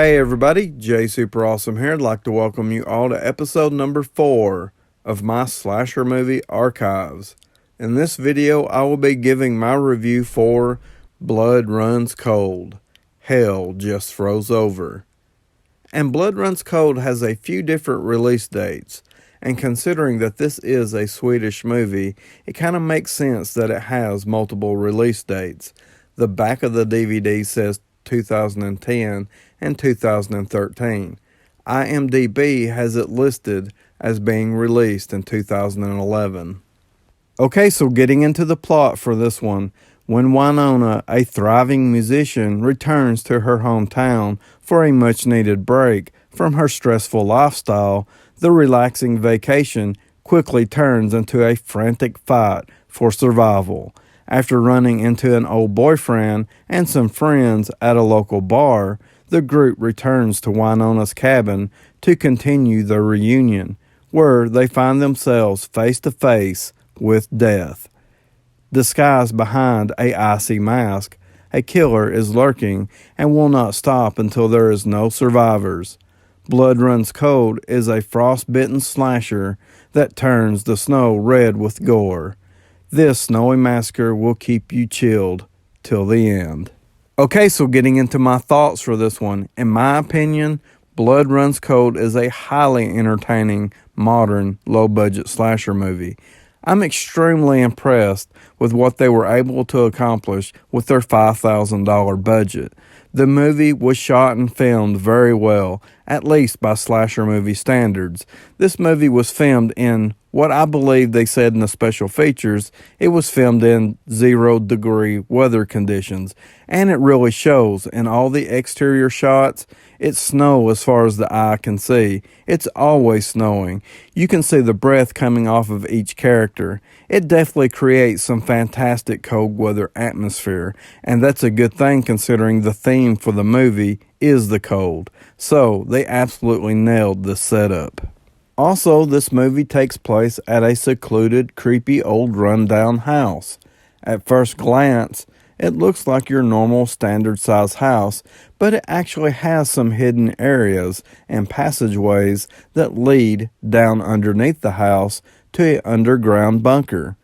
Hey everybody, Jay Superawesome here. I'd like to welcome you all to episode number 4 of my slasher movie archives. In this video, I will be giving my review for Blood Runs Cold. Hell just froze over. And Blood Runs Cold has a few different release dates. And considering that this is a Swedish movie, it kind of makes sense that it has multiple release dates. The back of the DVD says 2010 and 2013. IMDb has it listed as being released in 2011. Okay, so getting into the plot for this one. When Winona, a thriving musician, returns to her hometown for a much-needed break from her stressful lifestyle, the relaxing vacation quickly turns into a frantic fight for survival. After running into an old boyfriend and some friends at a local bar, the group returns to Winona's cabin to continue their reunion, where they find themselves face to face with death. Disguised behind an icy mask, a killer is lurking and will not stop until there is no survivors. Blood Runs Cold is a frostbitten slasher that turns the snow red with gore. This snowy massacre will keep you chilled till the end. Okay, so getting into my thoughts for this one. In my opinion, Blood Runs Cold is a highly entertaining, modern, low-budget slasher movie. I'm extremely impressed with what they were able to accomplish with their $5,000 budget. The movie was shot and filmed very well, at least by slasher movie standards. This movie was filmed in what I believe they said in the special features. It was filmed in 0-degree weather conditions, and it really shows. In all the exterior shots, it's snow as far as the eye can see. It's always snowing. You can see the breath coming off of each character. It definitely creates some fantastic cold weather atmosphere, and that's a good thing considering the theme for the movie is the cold. So they absolutely nailed this setup. Also, this movie takes place at a secluded, creepy old rundown house. At first glance, it looks like your normal standard size house, but it actually has some hidden areas and passageways that lead down underneath the house to an underground bunker.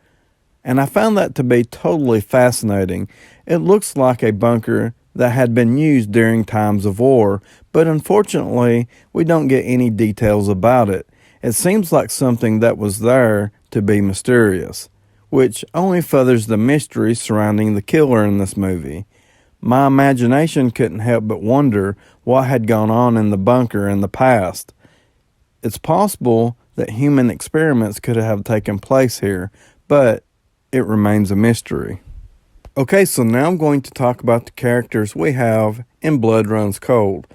And I found that to be totally fascinating. It looks like a bunker that had been used during times of war, but unfortunately, we don't get any details about it. It seems like something that was there to be mysterious, which only furthers the mystery surrounding the killer in this movie. My imagination couldn't help but wonder what had gone on in the bunker in the past. It's possible that human experiments could have taken place here, but it remains a mystery. Okay, so now I'm going to talk about the characters we have in Blood Runs Cold.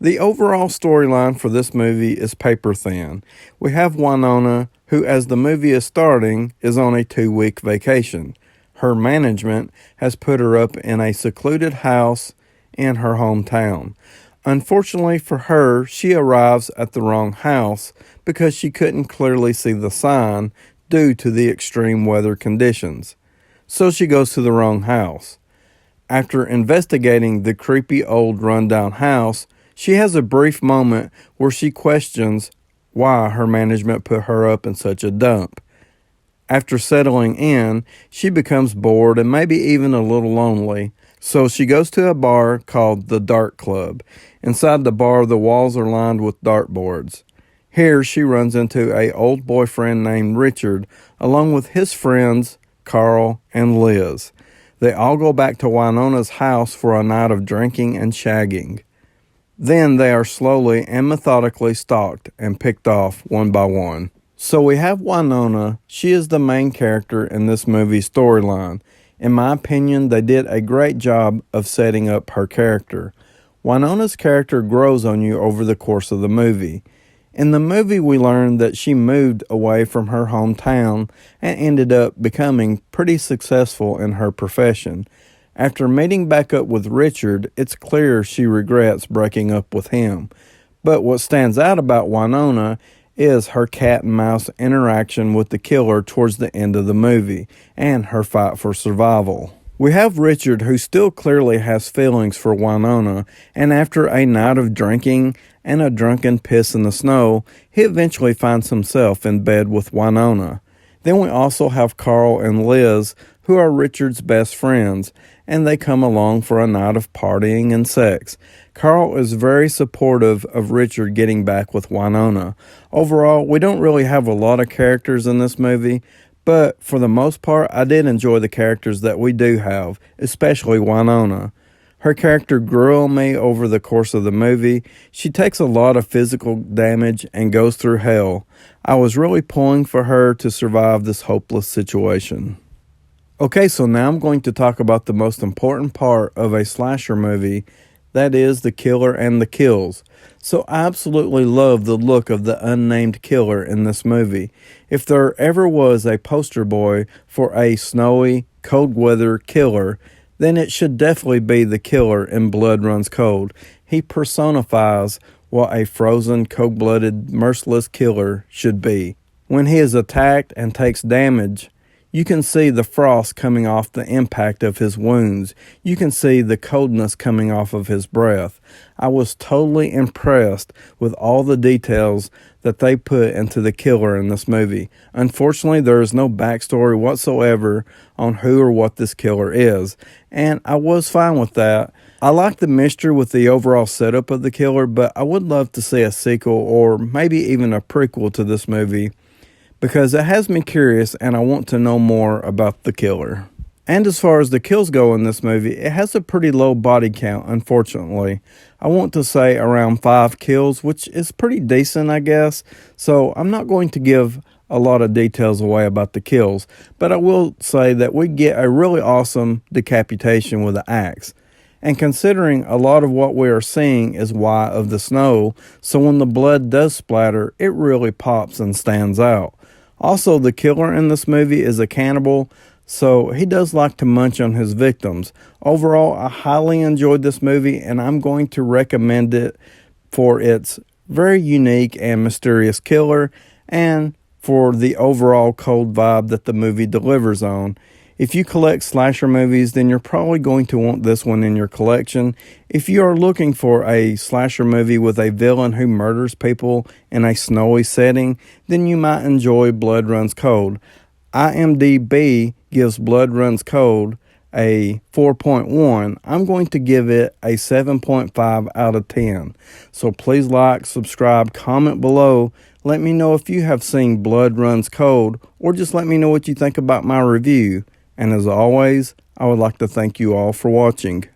The overall storyline for this movie is paper thin. We have Winona, who as the movie is starting, is on a 2-week vacation. Her management has put her up in a secluded house in her hometown. Unfortunately for her, she arrives at the wrong house because she couldn't clearly see the sign due to the extreme weather conditions. So she goes to the wrong house. After investigating the creepy old rundown house, she has a brief moment where she questions why her management put her up in such a dump. After settling in, she becomes bored and maybe even a little lonely, so she goes to a bar called the Dart Club. Inside the bar, the walls are lined with dartboards. Here, she runs into an old boyfriend named Richard, along with his friends, Carl and Liz. They all go back to Winona's house for a night of drinking and shagging. Then they are slowly and methodically stalked and picked off one by one. So we have Winona. She is the main character in this movie's storyline. In my opinion, they did a great job of setting up her character. Winona's character grows on you over the course of the movie. In the movie, we learned that she moved away from her hometown and ended up becoming pretty successful in her profession. After meeting back up with Richard, it's clear she regrets breaking up with him. But what stands out about Winona is her cat and mouse interaction with the killer towards the end of the movie and her fight for survival. We have Richard, who still clearly has feelings for Winona, and after a night of drinking and a drunken piss in the snow, he eventually finds himself in bed with Winona. Then we also have Carl and Liz, who are Richard's best friends, and they come along for a night of partying and sex. Carl is very supportive of Richard getting back with Winona. Overall, we don't really have a lot of characters in this movie, but for the most part, I did enjoy the characters that we do have, especially Winona. Her character grew on me over the course of the movie. She takes a lot of physical damage and goes through hell. I was really pulling for her to survive this hopeless situation. Okay, so now I'm going to talk about the most important part of a slasher movie, that is the killer and the kills. So I absolutely love the look of the unnamed killer in this movie. If there ever was a poster boy for a snowy, cold weather killer, then it should definitely be the killer in Blood Runs Cold. He personifies what a frozen, cold-blooded, merciless killer should be. When he is attacked and takes damage, you can see the frost coming off the impact of his wounds. You can see the coldness coming off of his breath. I was totally impressed with all the details that they put into the killer in this movie. Unfortunately, there is no backstory whatsoever on who or what this killer is, and I was fine with that. I like the mystery with the overall setup of the killer, but I would love to see a sequel or maybe even a prequel to this movie, because it has me curious and I want to know more about the killer. And as far as the kills go in this movie, it has a pretty low body count, unfortunately. I want to say around 5 kills, which is pretty decent, I guess. So I'm not going to give a lot of details away about the kills, but I will say that we get a really awesome decapitation with an axe. And considering a lot of what we are seeing is white of the snow, so when the blood does splatter, it really pops and stands out. Also, the killer in this movie is a cannibal, so he does like to munch on his victims. Overall, I highly enjoyed this movie, and I'm going to recommend it for its very unique and mysterious killer, and for the overall cold vibe that the movie delivers on. If you collect slasher movies, then you're probably going to want this one in your collection. If you are looking for a slasher movie with a villain who murders people in a snowy setting, then you might enjoy Blood Runs Cold. IMDb gives Blood Runs Cold a 4.1. I'm going to give it a 7.5 out of 10. So please like, subscribe, comment below. Let me know if you have seen Blood Runs Cold, or just let me know what you think about my review. And as always, I would like to thank you all for watching.